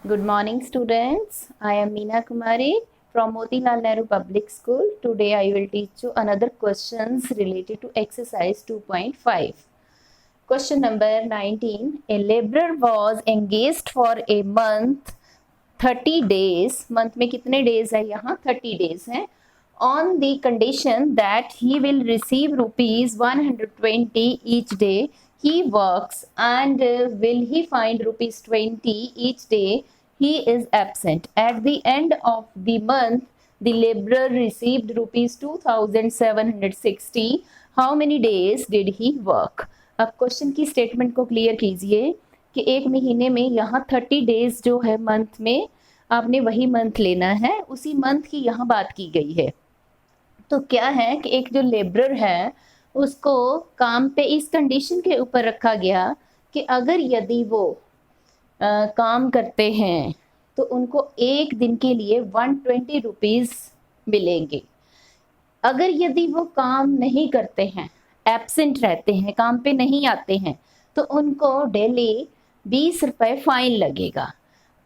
Good morning, students. I am Meena Kumari from Motilal Nehru Public School. Today I will teach you another questions related to exercise 2.5. Question number 19. A laborer was engaged for a month 30 days. Month में कितने days है यहाँ 30 days हैं. On the condition that he will receive rupees 120 each day he works, and will he find rupees 20 each day he is absent. At the end of the month the laborer received rupees 2760. How many days did he work? अब question की statement को clear कीजिए कि एक महीने में यहाँ 30 days जो है मंथ में, आपने वही मंथ लेना है, उसी मंथ की यहाँ बात की गई है. तो क्या है कि एक जो लेबरर है उसको काम पे इस कंडीशन के ऊपर रखा गया कि अगर यदि वो काम करते हैं तो उनको एक दिन के लिए 120 रुपीज़ मिलेंगे. अगर यदि वो काम नहीं करते हैं, एब्सेंट रहते हैं, काम पे नहीं आते हैं, तो उनको डेली 20 रुपये फाइन लगेगा.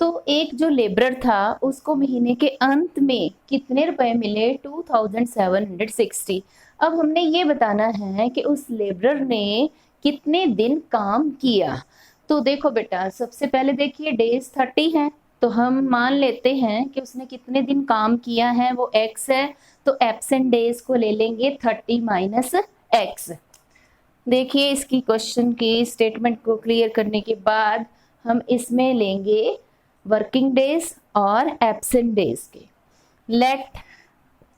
तो एक जो लेबरर था उसको महीने के अंत में कितने रुपए मिले? 2760. अब हमने ये बताना है कि उस लेबरर ने कितने दिन काम किया. तो देखो बेटा, सबसे पहले देखिए डेज 30 है, तो हम मान लेते हैं कि उसने कितने दिन काम किया है वो x है, तो एब्सेंट डेज को ले लेंगे 30 माइनस x. देखिए इसकी क्वेश्चन की स्टेटमेंट को क्लियर करने के बाद हम इसमें लेंगे वर्किंग डेज और एब्सेंट डेज के. Let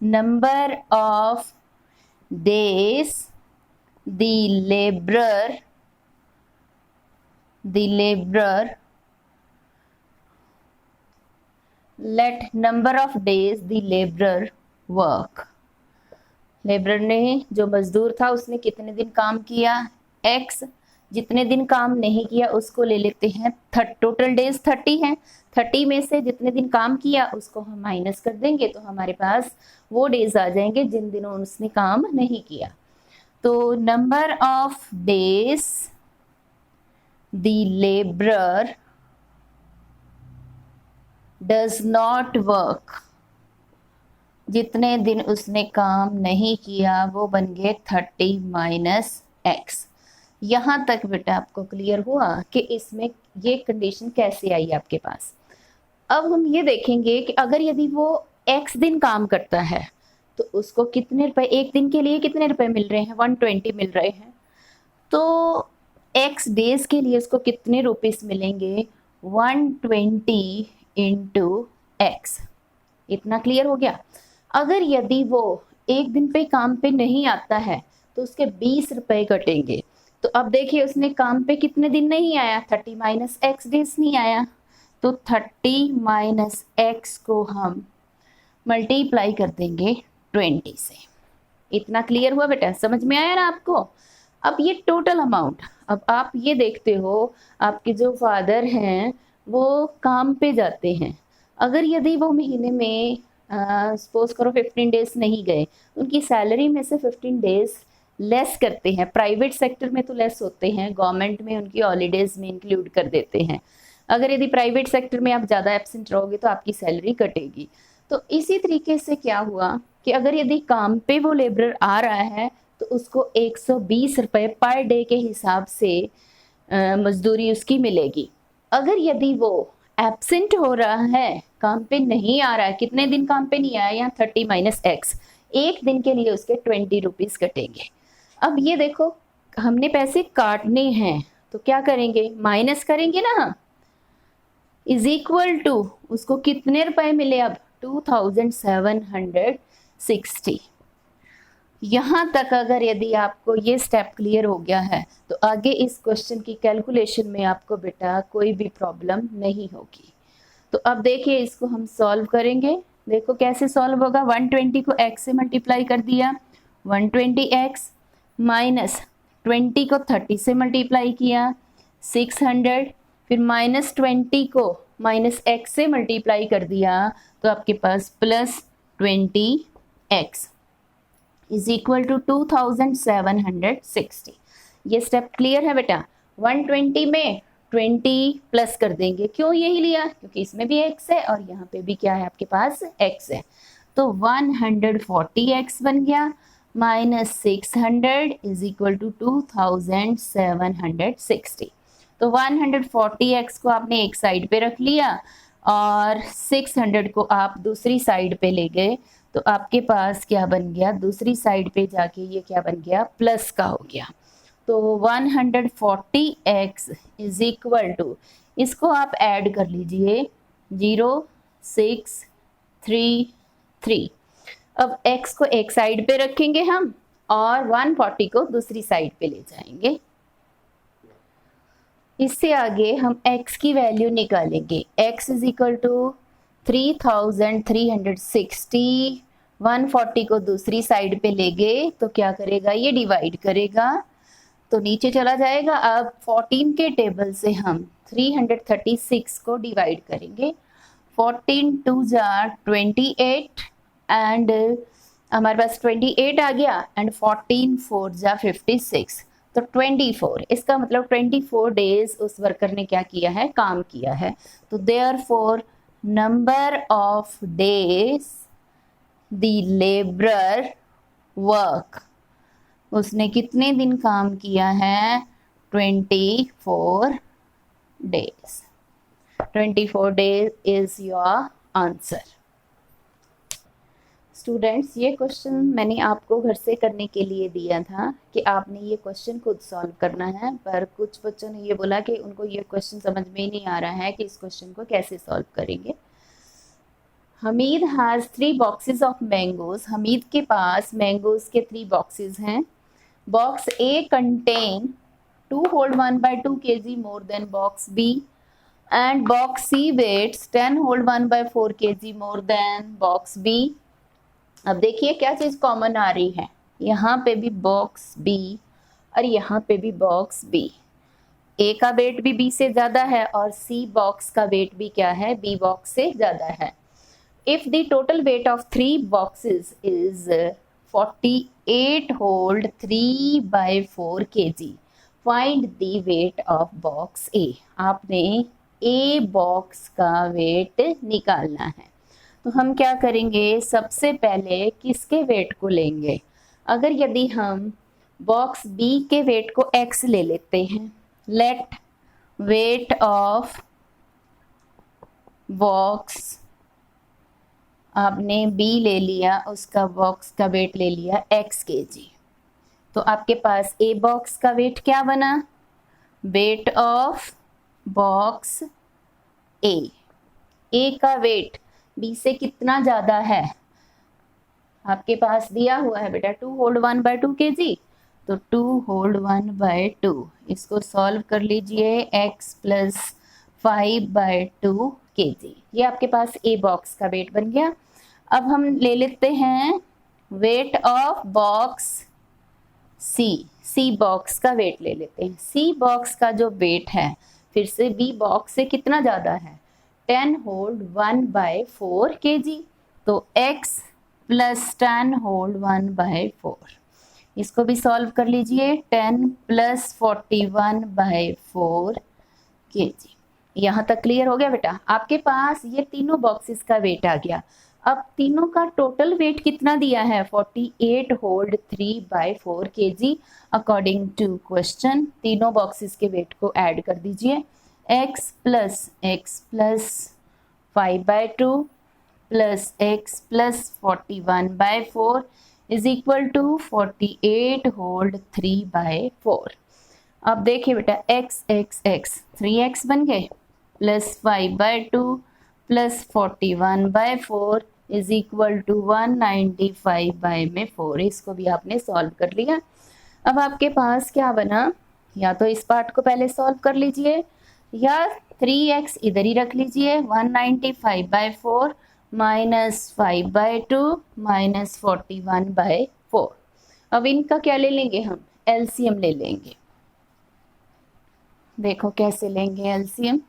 number of days the labourer let number of days the laborer work. Labourer ने, जो मजदूर था, उसने कितने दिन काम किया x. जितने दिन काम नहीं किया उसको ले लेते हैं. टोटल डेज 30 हैं, 30 में से जितने दिन काम किया उसको हम माइनस कर देंगे तो हमारे पास वो डेज आ जाएंगे जिन दिनों उसने काम नहीं किया. तो number of days the labourer does not work, जितने दिन उसने काम नहीं किया वो बन गए 30 माइनस x. यहाँ तक बेटा आपको क्लियर हुआ कि इसमें ये कंडीशन कैसे आई आपके पास. अब हम ये देखेंगे कि अगर यदि वो x दिन काम करता है तो उसको कितने रुपए, एक दिन के लिए कितने रुपए मिल रहे हैं? 120 मिल रहे हैं. तो x डेज के लिए उसको कितने रुपीस मिलेंगे? 120 इंटू x. इतना क्लियर हो गया. अगर यदि वो एक दिन पे काम पे नहीं आता है तो उसके 20 रुपए कटेंगे. तो अब देखिए उसने काम पे कितने दिन नहीं आया? 30 माइनस x डेज नहीं आया. तो 30 माइनस x को हम मल्टीप्लाई कर देंगे 20 से. इतना क्लियर हुआ बेटा? समझ में आया ना आपको? अब ये टोटल अमाउंट, अब आप ये देखते हो आपके जो फादर हैं वो काम पे जाते हैं. अगर यदि वो महीने में सपोज करो 15 डेज नहीं गए, उनकी सैलरी में से 15 डेज लेस करते हैं. प्राइवेट सेक्टर में तो लेस होते हैं, गवर्नमेंट में उनकी हॉलीडेज में इंक्लूड कर देते हैं. अगर यदि प्राइवेट सेक्टर में आप ज़्यादा एब्सेंट रहोगे तो आपकी सैलरी कटेगी. तो इसी तरीके से क्या हुआ कि अगर यदि काम पे वो लेबरर आ रहा है तो उसको 120 रुपये पर डे के हिसाब से मजदूरी उसकी मिलेगी. अगर यदि वो एब्सेंट हो रहा है, काम पे नहीं आ रहा है, कितने दिन काम पे नहीं आया? यहाँ 30 माइनस x, एक दिन के लिए उसके 20 रुपीज़ कटेंगे. अब ये देखो हमने पैसे काटने हैं तो क्या करेंगे? माइनस करेंगे ना. इज इक्वल टू उसको कितने रुपए मिले? अब 2760. यहाँ तक अगर यदि आपको ये स्टेप क्लियर हो गया है तो आगे इस क्वेश्चन की कैलकुलेशन में आपको बेटा कोई भी प्रॉब्लम नहीं होगी. तो अब देखिए इसको हम सॉल्व करेंगे. देखो कैसे सॉल्व होगा. 120 को x से मल्टीप्लाई कर दिया, 120x माइनस 20 को 30 से मल्टीप्लाई किया 600, फिर माइनस 20 को माइनस x से मल्टीप्लाई कर दिया तो आपके पास plus 20x is equal to 2760. ये स्टेप क्लियर है बेटा? 120 में 20 प्लस कर देंगे। क्यों यही लिया? क्योंकि इसमें भी x है और यहाँ पे भी क्या है आपके पास x है। तो 140x बन गया माइनस 600 इज इक्वल टू 2760। तो 140x को आपने एक साइड पे रख लिया और 600 को आप दूसरी साइड पे ले गए, तो आपके पास क्या बन गया? दूसरी साइड पे जाके ये क्या बन गया? प्लस का हो गया। तो 140x इज इक्वल टू, इसको आप ऐड कर लीजिए 0633। अब x को एक साइड पे रखेंगे हम और 140 को दूसरी साइड पे ले जाएंगे। इससे आगे हम x की वैल्यू निकालेंगे। x इज इक्वल टू 3360, 140 को दूसरी साइड पे ले गए तो क्या करेगा? ये डिवाइड करेगा तो नीचे चला जाएगा। अब 14 के टेबल से हम 336 को डिवाइड करेंगे। 14 2 जार 28 एंड हमारे पास 28 आ गया एंड 14 4 जा 56, तो 24। इसका मतलब 24 डेज उस वर्कर ने क्या किया है? काम किया है। तो therefore number of days the labourer work, उसने कितने दिन काम किया है? 24 days. 24 days is your answer. Students, ये क्वेश्चन मैंने आपको घर से करने के लिए दिया था कि आपने ये क्वेश्चन खुद सॉल्व करना है, पर कुछ बच्चों ने ये बोला कि उनको ये क्वेश्चन समझ में ही नहीं आ रहा है कि इस क्वेश्चन को कैसे सॉल्व करेंगे। Hamid has 3 boxes of mangoes. Hamid के पास मैंगोज के 3 बॉक्सेस हैं। Box A contain 2 hold 1/2 kg more than box B and box C weights 10 hold 1/4 kg more than box B। अब देखिए क्या चीज़ कॉमन आ रही है, यहाँ पे भी बॉक्स B और यहाँ पे भी बॉक्स B। A का वेट भी B से ज़्यादा है और C बॉक्स का वेट भी क्या है? B बॉक्स से ज़्यादा है। If the total weight of 3 boxes is 48 hold 3/4 kg, find the weight of box A। आपने A बॉक्स का वेट निकालना है। तो हम क्या करेंगे? सबसे पहले किसके वेट को लेंगे? अगर यदि हम बॉक्स B के वेट को x ले लेते हैं, लेट वेट ऑफ बॉक्स, आपने B ले लिया, उसका बॉक्स का वेट ले लिया x kg, तो आपके पास A बॉक्स का वेट क्या बना? Weight of box A। A का वेट B से कितना ज़्यादा है? आपके पास दिया हुआ है बेटा 2 होल्ड 1/2 kg, तो 2 होल्ड 1/2, इसको सॉल्व कर लीजिए x प्लस 5/2 kg। ये आपके पास A बॉक्स का वेट बन गया। अब हम ले लेते हैं weight of box C box का वेट ले लेते हैं। C बॉक्स का जो वेट है फिर से B बॉक्स से कितना ज़्यादा है? 10 होल्ड 1/4 kg, तो x प्लस 10 होल्ड 1/4, इसको भी सॉल्व कर लीजिए। 10 प्लस 41/4 kg। यहाँ तक क्लियर हो गया बेटा? आपके पास ये तीनों बॉक्सेस का वेट आ गया। अब तीनों का टोटल वेट कितना दिया है? 48 whole 3/4 kg according to question. तीनों बॉक्सेस के वेट को ऐड कर दीजिए। x plus 5/2 plus x plus 41/4 is equal to 48 whole 3/4। अब देखिए बेटा x 3x बन गए plus 5/2 plus 41/4 is equal to 195/4। इसको भी आपने सॉल्व कर लिया। अब आपके पास क्या बना? या तो इस पार्ट को पहले सॉल्व कर लीजिए या 3x इधर ही रख लीजिए। 195/4 माइनस 5/2 माइनस 41/4। अब इनका क्या ले लेंगे हम? एलसीएम ले लेंगे। देखो कैसे लेंगे एलसीएम।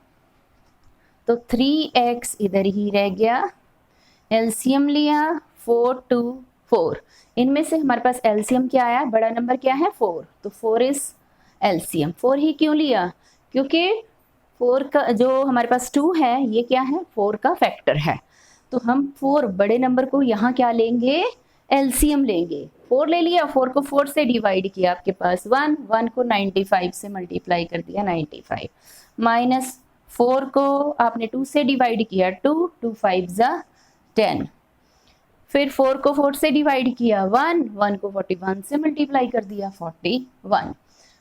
तो 3x इधर ही रह गया, एलसीएम लिया 4 2 4। इनमें से हमारे पास एलसीएम क्या आया? बड़ा नंबर क्या है? 4, तो 4 इज एलसीएम। 4 ही क्यों लिया? क्योंकि 4 का जो हमारे पास 2 है ये क्या है, 4 का फैक्टर है। तो हम 4 बड़े नंबर को यहाँ क्या लेंगे, एलसीएम लेंगे। 4 ले लिया, 4 को 4 से डिवाइड किया, आपके पास 1, 1 को 95 से मल्टीप्लाई कर दिया 95, माइनस 4 को आपने 2 से डिवाइड किया 2, 2 5 जा 10, फिर 4 को 4 से डिवाइड किया 1, 1 को 41 से मल्टीप्लाई कर दिया 41।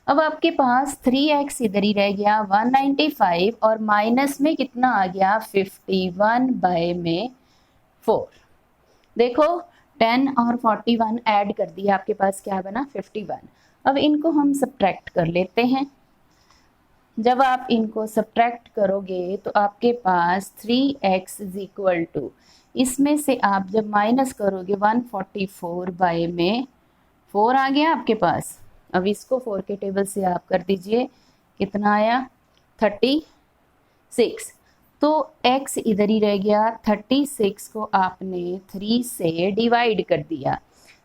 अब आपके पास 3x इधर ही रह गया 195 और माइनस में कितना आ गया 51 बाय में 4। देखो 10 और 41 ऐड कर दिया, आपके पास क्या बना 51। अब इनको हम सब्ट्रैक्ट कर लेते हैं। जब आप इनको सब्ट्रैक्ट करोगे तो आपके पास 3x इज इक्वल टू, इसमें से आप जब माइनस करोगे 144 बाय में 4 आ गया आपके पास। अब इसको 4 के टेबल से आप कर दीजिए, कितना आया 36। तो x इधर ही रह गया, 36 को आपने 3 से डिवाइड कर दिया,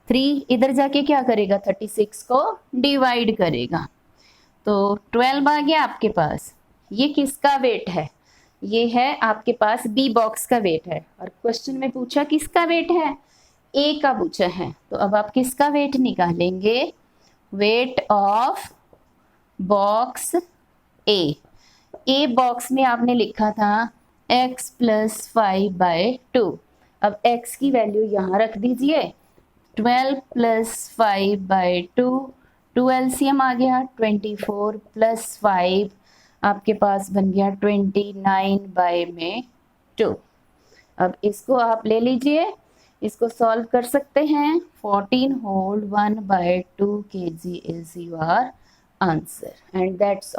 3 इधर जाके क्या करेगा 36 को डिवाइड करेगा, तो 12 आ गया आपके पास। ये किसका वेट है, ये है आपके पास बी बॉक्स का वेट है। और क्वेश्चन में पूछा किसका वेट है, ए का पूछा है। तो अब आप किसका वेट निकालेंगे, weight of box a box में आपने लिखा था x + 5/2। अब x की वैल्यू यहाँ रख दीजिए, 12 + 5/2, 2 एलसीएम आ गया 24 + 5 आपके पास बन गया 29 बाय में 2। अब इसको आप ले लीजिए, इसको सॉल्व कर सकते हैं। 14 whole 1/2 kg is your answer and that's